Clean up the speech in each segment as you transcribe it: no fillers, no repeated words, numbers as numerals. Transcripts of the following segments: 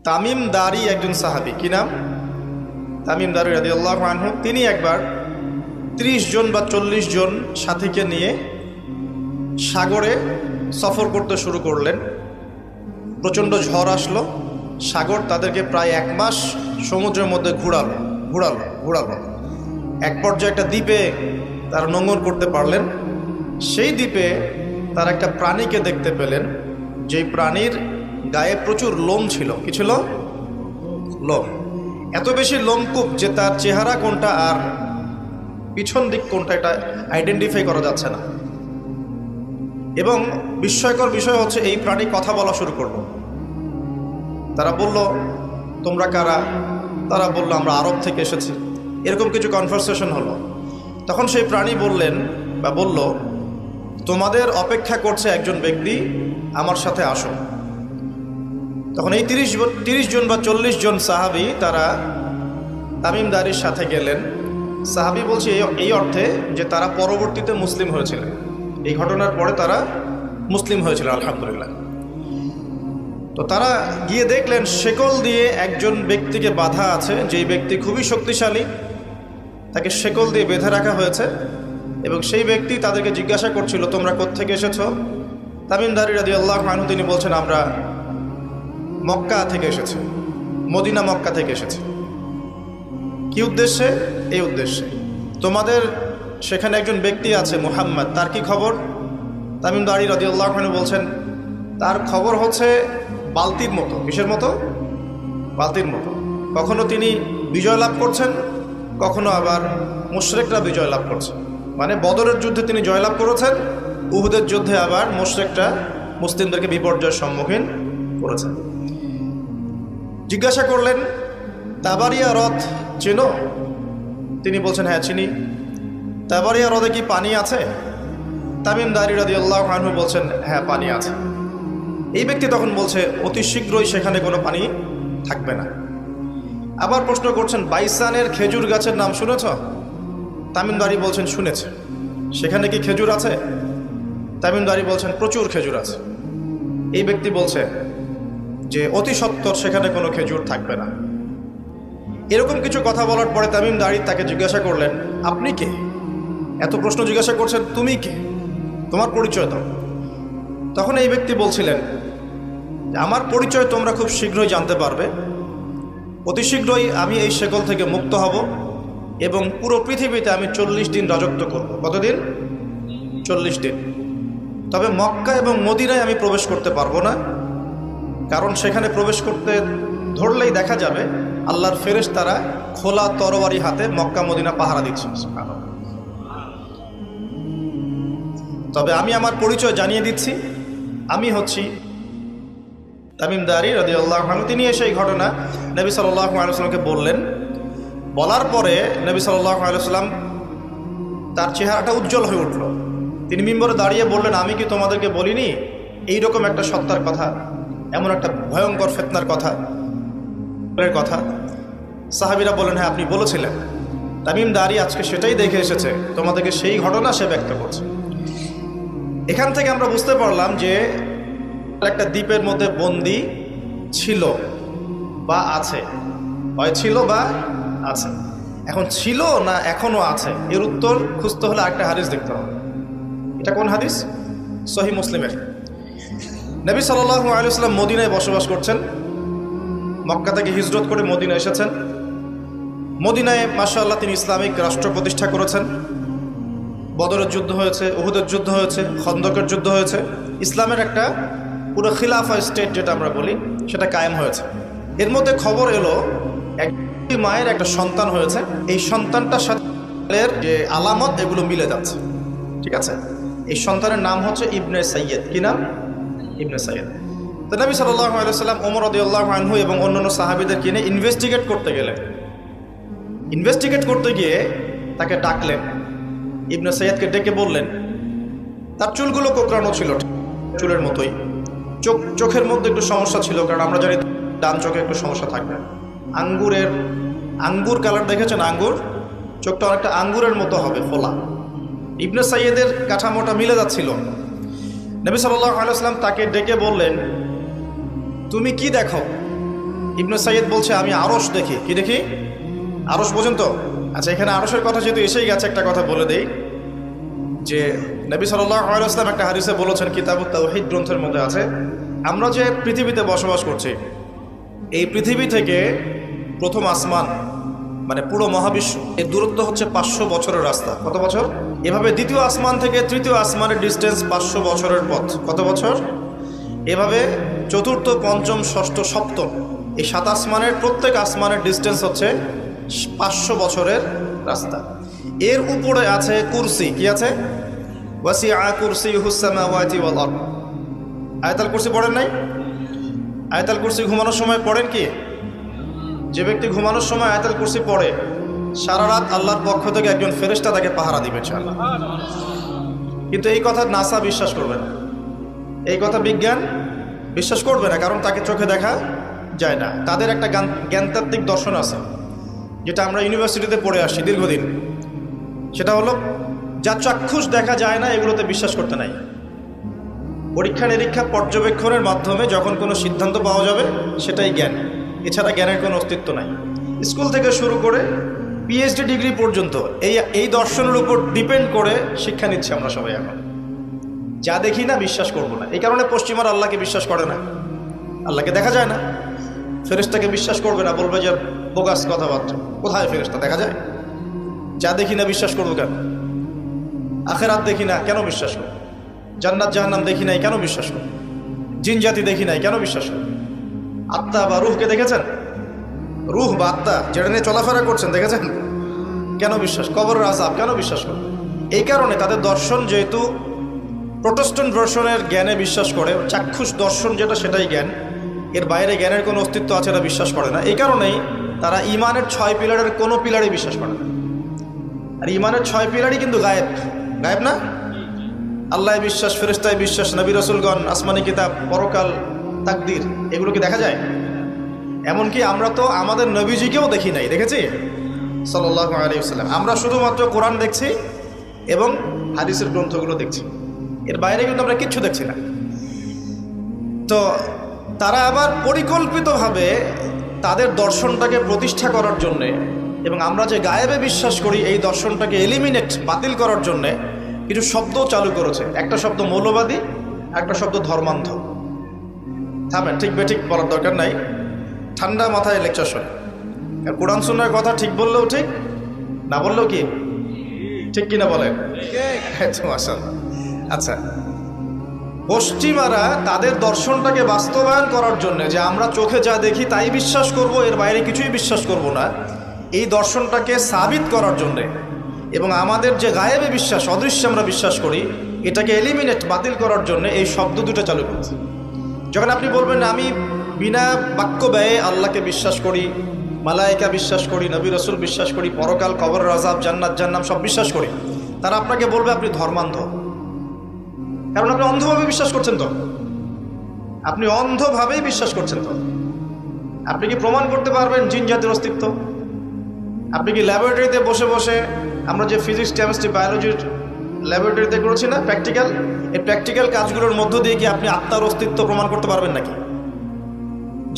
তামিম দারি একজন সাহাবী, কি নাম? তামিম দারি রাদিয়াল্লাহু আনহু। তিনি একবার 30 জন বা 40 জন সাথীকে নিয়ে সাগরে সফর করতে শুরু করলেন। প্রচণ্ড ঝড় আসলো, সাগর তাদেরকে প্রায় 1 মাস সমুদ্রের মধ্যে ঘুরালো। এক পর্যায়ে একটা দ্বীপে তারা নোঙর করতে পারলেন। সেই দ্বীপে তারা একটা প্রাণীকে দেখতে পেলেন, যেই প্রাণীর গায়ে প্রচুর লোম ছিল। কি ছিল? লোম। এত বেশি লোমকূপ যে তার চেহারা কোনটা আর পিছন দিক কোনটা এটা আইডেন্টিফাই করা যাচ্ছে না। এবং বিস্ময়কর বিষয় হচ্ছে এই প্রাণী কথা বলা শুরু করলো। তারা বলল, তোমরা কারা? তারা বলল, আমরা আরব থেকে এসেছি। এরকম কিছু কনভারসেশন হলো। তখন সেই প্রাণী বলল, তোমাদের অপেক্ষা করছে একজন ব্যক্তি, আমার সাথে আসো। তখন এই 30 জন বা 40 জন সাহাবী তারা তামিম দারির সাথে গেলেন। সাহাবী বলছে এই অর্থে যে তারা পরবর্তীতে মুসলিম হয়েছিলেন, এই ঘটনার পরে তারা মুসলিম হয়েছিলেন, আলহামদুলিল্লাহ। তো তারা গিয়ে দেখলেন শেকল দিয়ে একজন ব্যক্তিকে বাঁধা আছে, যেই ব্যক্তি খুবই শক্তিশালী, তাকে শেকল দিয়ে বেঁধে রাখা হয়েছে। এবং সেই ব্যক্তি তাদেরকে জিজ্ঞাসা করছিল, তোমরা কোত্থেকে এসেছো? তামিম দারি রাদিয়াল্লাহু আনহু তিনি বলছেন, আমরা মক্কা থেকে এসেছি, মদিনা মক্কা থেকে এসেছি। কি উদ্দেশ্যে? এই উদ্দেশ্যে, তোমাদের সেখানে একজন ব্যক্তি আছে মুহাম্মদ, তার কি খবর? তামিম দারি রাদিয়াল্লাহু আনহু বলছেন, তার খবর হচ্ছে বালতির মতো। কিসের মতো? বালতির মতো। কখনো তিনি বিজয় লাভ করছেন, কখনো আবার মুশরিকরা বিজয় লাভ করছে। মানে বদরের যুদ্ধে তিনি জয়লাভ করেছেন, উহুদের যুদ্ধে আবার মুশরিকরা মুসলিমদেরকে বিপর্যয়ের সম্মুখীন করেছেন। জিজ্ঞাসা করলেন, তাবারিয়া হ্রদ চেনো? তিনি বলছেন, হ্যাঁ চিনি। তাবারিয়া হ্রদে কি পানি আছে? তামিম দারি রাদিয়াল্লাহু আনহু বলছেন, হ্যাঁ পানি আছে। এই ব্যক্তি তখন বলছে, অতি শীঘ্রই সেখানে কোনো পানি থাকবে না। আবার প্রশ্ন করছেন, বাইসানের খেজুর গাছের নাম শুনেছ? তামিম দারি বলছেন, শুনেছে। সেখানে কি খেজুর আছে? তামিম দারি বলছেন, প্রচুর খেজুর আছে। এই ব্যক্তি বলছে যে অতি সত্বর সেখানে কোনো খেজুর থাকবে না। এরকম কিছু কথা বলার পরে তামিম দারি তাকে জিজ্ঞাসা করলেন, আপনি কে? এত প্রশ্ন জিজ্ঞাসা করছেন, তুমি কে? তোমার পরিচয় দাও। তখন এই ব্যক্তি বলছিলেন, আমার পরিচয় তোমরা খুব শীঘ্রই জানতে পারবে। অতি শীঘ্রই আমি এই শেকল থেকে মুক্ত হব এবং পুরো পৃথিবীতে আমি 40 দিন রাজত্ব করব। কতদিন? 40 দিন। তবে মক্কা এবং মদিনায় আমি প্রবেশ করতে পারবো না, কারণ সেখানে প্রবেশ করতে ধরলেই দেখা যাবে আল্লাহর ফেরেশতারা খোলা তরবারি হাতে মক্কা মদিনা পাহারা দিচ্ছে। তবে আমি আমার পরিচয় জানিয়ে দিচ্ছি, আমি হচ্ছি তামিম দারি রাদিয়াল্লাহু আনহু। তিনি এসে এই ঘটনা নবী সাল্লাল্লাহু আলাইহি ওয়াসাল্লামকে বললেন। বলার পরে নবী সাল্লাল্লাহু আলাইহি ওয়াসাল্লাম তার চেহারাটা উজ্জ্বল হয়ে উঠল। তিনি মিম্বরে দাঁড়িয়ে বললেন, আমি কি তোমাদেরকে বলিনি এইরকম একটা সত্তার কথা, এমন একটা ভয়ঙ্কর ফিতনার কথা? সাহাবীরা বললেন, হ্যাঁ আপনি বলেছিলেন। তামিম দারি আজকে সেটাই দেখে এসেছে, তোমাদেরকে সেই ঘটনা সে ব্যক্ত করছে। এখান থেকে আমরা বুঝতে পারলাম যে একটা দ্বীপের মধ্যে বন্দী ছিল বা আছে, হয় ছিল বা আছে। এখন ছিল না এখনো আছে, এর উত্তর খুঁজতে হলে একটা হাদিস দেখতে হবে। এটা কোন হাদিস? সহিহ মুসলিমের। নবী সাল্লাল্লাহু আলাইহি ওয়াসাল্লাম মদিনায় বসবাস করছেন, মক্কা থেকে হিজরত করে মদিনা এসেছেন। মদিনায় মাশাআল্লাহ তিনি ইসলামিক রাষ্ট্র প্রতিষ্ঠা করেছেন। বদরের যুদ্ধ হয়েছে, উহুদের যুদ্ধ হয়েছে, খন্দকের যুদ্ধ হয়েছে। ইসলামের একটা পুরো খিলাফা স্টেট যেটা আমরা বলি সেটা কায়েম হয়েছে। এর মধ্যে খবর এলো এক মায়ের একটা সন্তান হয়েছে, এই সন্তানটার সাথে যে আলামত এগুলো মিলে যাচ্ছে। ঠিক আছে, এই সন্তানের নাম হচ্ছে ইবনে সাইয়্যেদ। কি নাম? ইবনে সাইয়্যেদ। তো নবী সাল্লাল্লাহু আলাইহি ওয়াসাল্লাম ওমর রাদিয়াল্লাহু আনহু এবং অন্যান্য সাহাবীদের কিনে ইনভেস্টিগেট করতে গেলেন। ইনভেস্টিগেট করতে গিয়ে তাকে ডাকলেন, ইবনে সাইয়্যেদকে ডেকে বললেন, তার চুলগুলো কোঁকড়ানো ছিল চুলের মতোই, চোখের মধ্যে একটু সমস্যা ছিল, কারণ আমরা জানি ডান চোখে একটু সমস্যা থাকবে। আঙ্গুর কালার দেখেছেন? আঙ্গুর, চোখটা অনেকটা আঙ্গুরের মতো হবে, ফোলা। ইবনে সাইয়্যেদের কাঠামোটা মিলে যাচ্ছিল। নবী সাল্লাল্লাহু আলাইহি ওয়াসাল্লাম তাকে ডেকে বললেন, তুমি কি দেখো? ইবনে সাইয়্যিদ বলছে আমি আরশ দেখি। কি দেখি? আরশ বোঝেন তো? আচ্ছা, এখানে আরশের কথা যেহেতু এসেই গেছে, একটা কথা বলে দেই যে নবী সাল্লাল্লাহু আলাইহি ওয়াসাল্লাম একটা হাদিসে বলেছেন, কিতাবুত তাওহীদ গ্রন্থের মধ্যে আছে, আমরা যে পৃথিবীতে বসবাস করছি, এই পৃথিবী থেকে প্রথম আসমান মানে পুরো মহাবিশ্ব এর দূরত্ব হচ্ছে 500 বছরের রাস্তা। কত বছর? এভাবে দ্বিতীয় আসমান থেকে তৃতীয় আসমানের ডিস্টেন্স 500 বছরের পথ। কত বছর? এভাবে চতুর্থ, পঞ্চম, ষষ্ঠ, সপ্তম এই 7 আসমানের প্রত্যেক আসমানের ডিস্টেন্স হচ্ছে 500 বছরের রাস্তা। এর উপরে আছে কুরসি। কি আছে? ওয়াসিআ কুরসিয়ুহুস সামাওয়াতি ওয়াল আরদ। আয়াতুল কুরসি পড়েন নাই? আয়াতুল কুরসি ঘুমানোর সময় পড়েন কি? যে ব্যক্তি ঘুমানোর সময় আয়াতুল কুরসি পড়ে, সারা রাত আল্লাহর পক্ষ থেকে একজন ফেরেশতা তাকে পাহারা দিবে ইনশাআল্লাহ। কিন্তু এই কথা নাসা বিশ্বাস করবে না, এই কথা বিজ্ঞান বিশ্বাস করবে না, কারণ তাকে চোখে দেখা যায় না। তাদের একটা জ্ঞানতাত্ত্বিক দর্শন আছে, যেটা আমরা ইউনিভার্সিটিতে পড়ে আসছি দীর্ঘদিন। সেটা হলো, যা চাক্ষুষ দেখা যায় না এগুলোতে বিশ্বাস করতে নাই। পরীক্ষা নিরীক্ষা পর্যবেক্ষণের মাধ্যমে যখন কোনো সিদ্ধান্ত পাওয়া যাবে সেটাই জ্ঞান, এছাড়া জ্ঞানের কোনো অস্তিত্ব নাই। স্কুল থেকে শুরু করে পিএইচডি ডিগ্রি পর্যন্ত এই দর্শনের উপর ডিপেন্ড করে শিক্ষা নিচ্ছি আমরা সবাই। এখন যা দেখি না বিশ্বাস করব না। এই কারণে পশ্চিমারা আল্লাহকে বিশ্বাস করে না, আল্লাহকে দেখা যায় না। ফেরেশতাকে বিশ্বাস করবে না, বলবে যে বোগাস কথাবার্তা, কোথায় ফেরেশতা দেখা যায়? যা দেখি না বিশ্বাস করবো কেন? আখেরাত দেখি না কেন বিশ্বাস করব? জান্নাত জাহান্নাম দেখি নাই কেন বিশ্বাস করব? জিন জাতি দেখি নাই কেন বিশ্বাস করব? আত্মা বা রুহকে দেখেছেন? রুহ বা আত্মা যেটা নিয়ে চলাফেরা করছেন দেখেছেন? কেন বিশ্বাস? কবরের আযাব কেন বিশ্বাস করব? এই কারণে তাদের দর্শন যেহেতু প্রোটেস্ট্যান্ট ভার্সনের জ্ঞানে বিশ্বাস করে, চাক্ষুষ দর্শন যেটা সেটাই জ্ঞান, এর বাইরে জ্ঞানের কোনো অস্তিত্ব আছে এটা বিশ্বাস করে না। এই কারণেই তারা ইমানের 6 পিলারের কোনো পিলারই বিশ্বাস করে না। আর ইমানের 6 পিলারই কিন্তু গায়েব। গায়েব না? আল্লাহ বিশ্বাস, ফেরেশতায় বিশ্বাস, নবী রাসূলগণ, আসমানি কিতাব, পরকাল, তাকদীর, এগুলো কি দেখা যায়? এমনকি আমরা তো আমাদের নবীজিকেও দেখি নাই, দেখেছি? সাল্লাল্লাহু আলাইহি ওয়াসাল্লাম। আমরা শুধুমাত্র কোরআন দেখছি এবং হাদিসের গ্রন্থগুলো দেখছি, এর বাইরে কিন্তু আমরা কিচ্ছু দেখছি না। তো তারা আবার পরিকল্পিতভাবে তাদের দর্শনটাকে প্রতিষ্ঠা করার জন্যে এবং আমরা যে গায়েবে বিশ্বাস করি এই দর্শনটাকে এলিমিনেট, বাতিল করার জন্যে কিছু শব্দ চালু করেছে। একটা শব্দ মৌলবাদী, একটা শব্দ ধর্মান্ধ। থামেন, ঠিক বেঠিক বলার দরকার নাই, ঠান্ডা মাথায় লেকচার শোনে। কোরআন সুন্নাহর কথা ঠিক বললেও ঠিক, না বললেও কি ঠিক কিনা বলেন? মাশাআল্লাহ। আচ্ছা, পশ্চিমারা তাদের দর্শনটাকে বাস্তবায়ন করার জন্য, যে আমরা চোখে যা দেখি তাই বিশ্বাস করব, এর বাইরে কিছুই বিশ্বাস করব না, এই দর্শনটাকে সাবিত করার জন্যে এবং আমাদের যে গায়েবে বিশ্বাস, অদৃশ্যে আমরা বিশ্বাস করি, এটাকে এলিমিনেট, বাতিল করার জন্য এই শব্দ দুটো চালু করেছে। যখন আপনি বলবেন আমি বিনা বাক্য ব্যয়ে আল্লাহকে বিশ্বাস করি, মালায়েকা বিশ্বাস করি, নবী রাসূল বিশ্বাস করি, পরকাল, কবরের আযাব, জান্নাত জাহান্নাম সব বিশ্বাস করি, তারা আপনাকে বলবে আপনি ধর্মান্ধ। কারণ আপনি অন্ধভাবে বিশ্বাস করছেন। তো আপনি অন্ধভাবেই বিশ্বাস করছেন। তো আপনি কি প্রমাণ করতে পারবেন জিন জাতির অস্তিত্ব? আপনি কি ল্যাবরেটরিতে বসে বসে, আমরা যে ফিজিক্স, কেমিস্ট্রি, বায়োলজির ল্যাবরেটরিতে করেছি না প্র্যাকটিক্যাল, এই প্র্যাকটিক্যাল কাজগুলোর মধ্য দিয়ে কি আপনি আত্মার অস্তিত্ব প্রমাণ করতে পারবেন নাকি?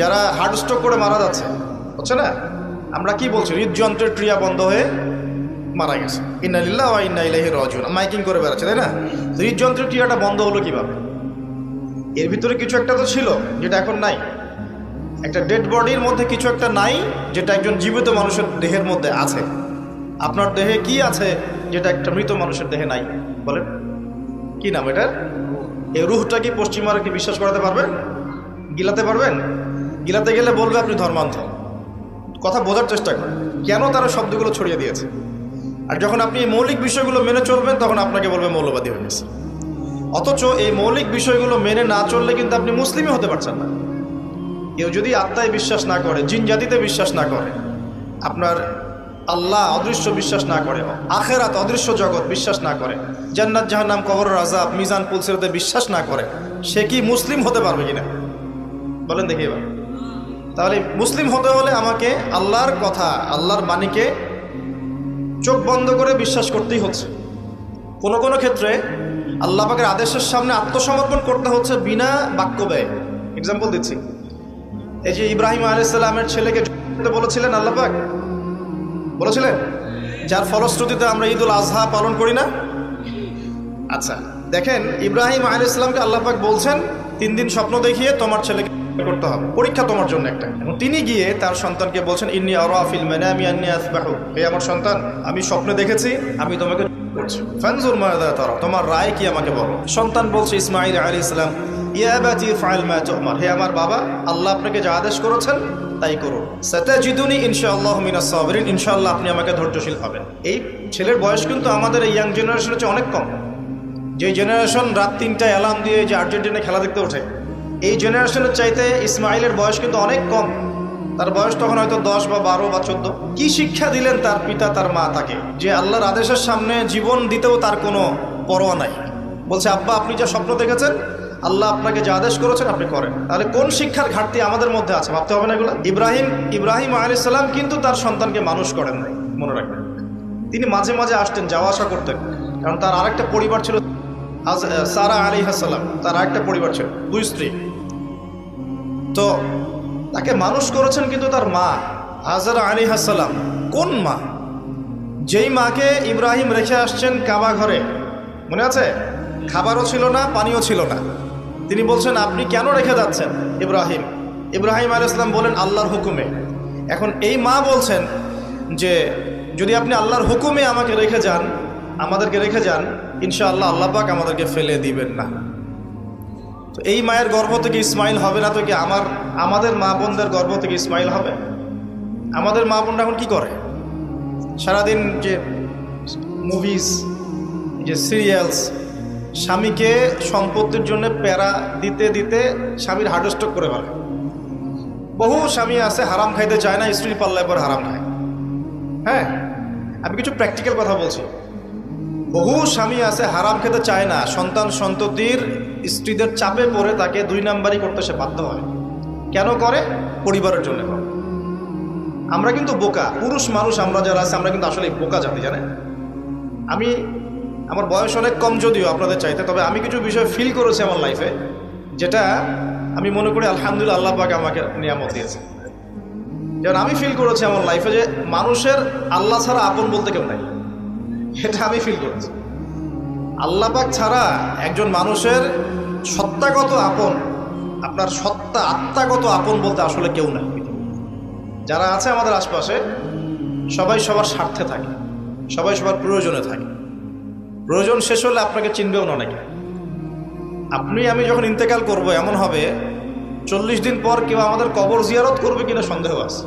যারা হার্ট স্ট্রোক করে মারা যাচ্ছে, হচ্ছে না, আমরা কি বলছি? হৃদযন্ত্রের ক্রিয়া বন্ধ হয়ে মারা গেছে, ইন্না লিল্লাহি ওয়া ইন্না ইলাইহি রাজিউন, মাইকিং করে বেড়াচ্ছে, তাই না? হৃদযন্ত্রের ক্রিয়াটা বন্ধ হলো কিভাবে? এর ভিতরে কিছু একটা তো ছিল যেটা এখন নাই। একটা ডেড বডির মধ্যে কিছু একটা নাই যেটা একজন জীবিত মানুষের দেহের মধ্যে আছে। আপনার দেহে কি আছে যেটা একটা মৃত মানুষের দেহে নাই? বলেন কি নাম এটার? এই রুহটা কি পশ্চিমারা কি বিশ্বাস করাতে পারবেন? গিলাতে পারবেন? গিলাতে গেলে বলবে আপনি ধর্মান্ধ। কথা বোঝার চেষ্টা করেন কেন তারা শব্দগুলো ছড়িয়ে দিয়েছে। আর যখন আপনি এই মৌলিক বিষয়গুলো মেনে চলবেন তখন আপনাকে বলবে মৌলবাদী হয়ে গেছে। অথচ এই মৌলিক বিষয়গুলো মেনে না চললে কিন্তু আপনি মুসলিমই হতে পারছেন না। কেউ যদি আত্মায় বিশ্বাস না করে, জিন জাতিতে বিশ্বাস না করে, আপনার আল্লাহ অদৃশ্য বিশ্বাস না করে, আখেরাত অদৃশ্য জগৎ বিশ্বাস না করে, জান্নাত জাহান্নাম, কবরের আযাব, মিজান পুলসিরাতে বিশ্বাস না করে, সে কি মুসলিম হতে পারবে কিনা বলেন দেখি এবার। তাহলে মুসলিম হতে হলে আমাকে আল্লাহর কথা, আল্লাহর বাণীকে চোখ বন্ধ করে বিশ্বাস করতেই হচ্ছে। কোনো কোনো ক্ষেত্রে আল্লাহ পাকের আদেশের সামনে আত্মসমর্পণ করতে হচ্ছে বিনা বাক্য ব্যয়। এক্সাম্পল দিচ্ছি, এই যে ইব্রাহিম আলাইহিস সালামের ছেলেকে বলেছিলেন আল্লাহ পাক, বলেছিলেন, যার ফলশ্রুতিতে আমরা ঈদুল আজহা পালন করি না। আচ্ছা দেখেন, ইব্রাহিম আলাইহিস সালামকে আল্লাহ পাক বলছেন 3 দিন স্বপ্ন দেখিয়ে তোমার ছেলেকে করতে হবে, পরীক্ষা তোমার জন্য একটা। এবং তিনি গিয়ে তার সন্তানকে বলছেন, ইন্নী আরা ফিল মানামি আন্নী আযবাহু, হে আমার সন্তান, আমি স্বপ্নে দেখেছি আমি তোমাকে করছি, ফানজুর মাযা তারা, তোমার রায় কি আমাকে বলো। সন্তান বলছে ইসমাঈল আলাইহিস সালাম, ইয়া আবাতি ফাআল মা তু'মার, হে আমার বাবা, আল্লাহ আপনাকে যা আদেশ করেছেন তাই করুন। সাতাজিদুনি ইনশাআল্লাহু মিনাস সাবিরিন, ইনশাআল্লাহ আপনি আমাকে ধৈর্যশীল হবেন। এই ছেলের বয়স কিন্তু আমাদের এই ইয়াং জেনারেশনের চেয়ে অনেক কম। যে জেনারেশন রাত 3টায় অ্যালার্ম দিয়ে যে আর্জেন্টিনা খেলা দেখতে ওঠে, এই জেনারেশনের চাইতে ইসমাইলের বয়স কিন্তু অনেক কম। তার বয়স তখন হয়তো 10 বা 12 বা 14। কি শিক্ষা দিলেন তার পিতা তার মা তাকে, যে আল্লাহর আদেশের সামনে জীবন দিতেও তার কোনো পরোয়া নাই। বলছে, আব্বা আপনি যা স্বপ্ন দেখেছেন, আল্লাহ আপনাকে যা আদেশ করেছেন আপনি করেন। তাহলে কোন শিক্ষার ঘাটতি আমাদের মধ্যে আছে, ভাবতে হবে না এগুলো। ইব্রাহিম আলাইহিস সালাম কিন্তু তার সন্তানকে মানুষ করেন নাই, মনে রাখবেন। তিনি মাঝে মাঝে আসতেন, যাওয়া আসা করতেন, কারণ তার আরেকটা পরিবার ছিল, সারা আলাইহিস সালাম, তার আরেকটা পরিবার ছিল, 2 স্ত্রী। তো তাকে মানুষ করেছেন কিন্তু তার মা হাজরা আলাইহিস সালাম। কোন মা? যেই মাকে ইব্রাহিম রেখে আসছেন কাবা ঘরে, মনে আছে? খাবারও ছিল না, পানিও ছিল না। তিনি বলছেন, আপনি কেন রেখে যাচ্ছেন ইব্রাহিম আলাইহিস সালাম বলেন, আল্লাহর হুকুমে। এখন এই মা বলছেন যে যদি আপনি আল্লাহর হুকুমে আমাকে রেখে যান, আমাদেরকে রেখে যান, ইনশাআল্লাহ আল্লাহ পাক আমাদেরকে ফেলে দিবেন না। তো এই মায়ের গর্ভ থেকে ইসমাইল হবে না তো কি আমাদের মা বোনদের গর্ভ থেকে ইসমাইল হবে? আমাদের মা বোনরা এখন কি করে? সারাদিন যে মুভিজ, যে সিরিয়ালস, স্বামীকে সম্পত্তির জন্য প্যারা দিতে দিতে স্বামীর হার্ট স্ট্রোক করে ফেলে। বহু স্বামী আছে হারাম খাইতে চায় না, স্ত্রীর পাল্লায় পর হারাম খায়। হ্যাঁ, আমি কিছু প্র্যাকটিক্যাল কথা বলছি। বহু স্বামী আছে হারাম খেতে চায় না, সন্তান সন্ততির স্ত্রীদের চাপে পড়ে তাকে 2 নাম্বারই করতে সে বাধ্য হয়। কেন করে? পরিবারের জন্য করে। আমরা কিন্তু বোকা পুরুষ মানুষ, আমরা যারা আছে আমরা কিন্তু আসলে বোকা জাতি, জানেন? আমার বয়স অনেক কম যদিও আপনাদের চাইতে, তবে আমি কিছু বিষয় ফিল করেছি আমার লাইফে, যেটা আমি মনে করি আলহামদুলিল্লাহ আল্লাহ পাক আমাকে নিয়ামত দিয়েছে। যেমন আমি ফিল করেছি আমার লাইফে যে মানুষের আল্লাহ ছাড়া আপন বলতে কেউ নাই, এটা আমি ফিল করেছি। আল্লাহ পাক ছাড়া একজন মানুষের সত্তাগত আপন, আপনার সত্তা আত্মাগত আপন বলতে আসলে কেউ নাই। যারা আছে আমাদের আশপাশে সবাই সবার স্বার্থে থাকে, সবাই সবার প্রয়োজনে থাকে। প্রয়োজন শেষ হলে আপনাকে চিনবেও না অনেকে। আমি যখন ইন্তেকাল করব, এমন হবে 40 দিন পর কেউ আমাদের কবর জিয়ারত করবে কিনা সন্দেহ আছে।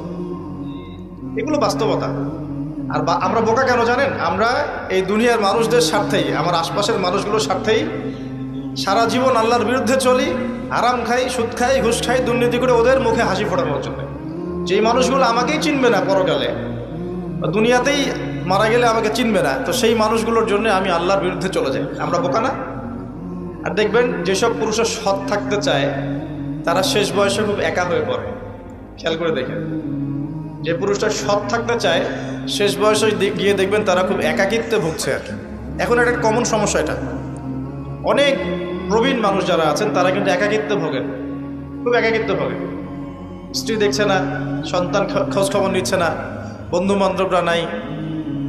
এগুলো বাস্তবতা। আর আমরা বোকা কেন জানেন? আমরা এই দুনিয়ার মানুষদের স্বার্থেই, আমার আশপাশের মানুষগুলোর স্বার্থেই সারা জীবন আল্লাহর বিরুদ্ধে চলি, আরাম খাই, সুদ খাই, ঘুষ খাই, দুর্নীতি করে ওদের মুখে হাসি ফোটানোর জন্য। যেই মানুষগুলো আমাকেই চিনবে না পরকালে, দুনিয়াতেই মারা গেলে আমাকে চিনবে না, তো সেই মানুষগুলোর জন্য আমি আল্লাহর বিরুদ্ধে চলে যাই। আমরা বোকা না? আর দেখবেন যেসব পুরুষের সৎ থাকতে চায় তারা শেষ বয়সে খুব একা হয়ে পড়ে। খেয়াল করে দেখেন, যে পুরুষটা সৎ থাকতে চায় শেষ বয়সে গিয়ে দেখবেন তারা খুব একাকিত্বে ভুগছে। আর কি এখন একটা কমন সমস্যা, এটা অনেক প্রবীণ মানুষ যারা আছেন তারা কিন্তু একাকিত্বে ভোগেন, খুব একাকিত্বে ভোগেন। স্ত্রী দেখছে না, সন্তান খোঁজ খবর নিচ্ছে না, বন্ধু বান্ধবরা নাই,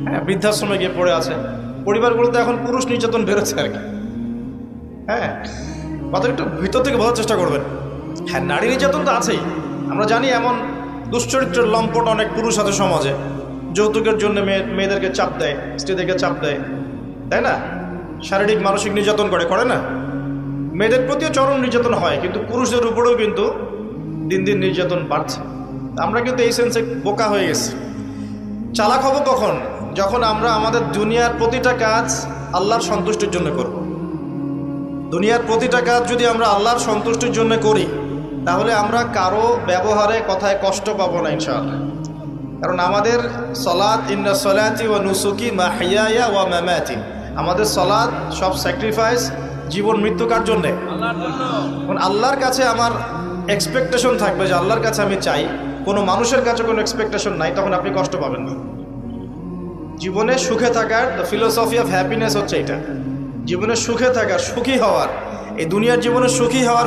হ্যাঁ, বৃদ্ধাশ্রমে গিয়ে পড়ে আছে। পরিবারগুলোতে এখন পুরুষ নির্যাতন বেরোচ্ছে আর কি। হ্যাঁ, কথা একটু ভিতর থেকে বোঝার চেষ্টা করবেন। হ্যাঁ, নারী নির্যাতন তো আছেই, আমরা জানি। এমন দুশ্চরিত্রের লম্পট অনেক পুরুষ আছে সমাজে, যৌতুকের জন্য মেয়েদেরকে চাপ দেয়, স্ত্রীদেরকে চাপ দেয়, তাই না? শারীরিক মানসিক নির্যাতন করে না? মেয়েদের প্রতিও চরম নির্যাতন হয়, কিন্তু পুরুষদের উপরেও কিন্তু দিন দিন নির্যাতন বাড়ছে। আমরা কিন্তু এই সেন্সে বোকা হয়ে গেছি। চালাক হব কখন? যখন আমরা আমাদের দুনিয়ার প্রতিটা কাজ আল্লাহর সন্তুষ্টির জন্য করব। দুনিয়ার প্রতিটা কাজ যদি আমরা আল্লাহর সন্তুষ্টির জন্য করি, তাহলে আমরা কারো ব্যবহারে কথায় কষ্ট পাবো না ইনশাআল্লাহ। কারণ আমাদের সলাত, ইন্না সলাতি ওয়া নুসুকি মাহইয়ায়া ওয়া মামাতি, আমাদের সলাত সব স্যাক্রিফাইস, জীবন মৃত্যু কার জন্যে? আল্লাহর কাছে আমার এক্সপেকটেশন থাকবে যে আল্লাহর কাছে আমি চাই, কোনো মানুষের কাছে কোনো এক্সপেকটেশন নাই, তখন আপনি কষ্ট পাবেন না। জীবনে সুখে থাকার দ্য ফিলোসফি অফ হ্যাপিনেস হচ্ছে এটা। জীবনে সুখে থাকার, সুখী হওয়ার, এই দুনিয়ার জীবনে সুখী হওয়ার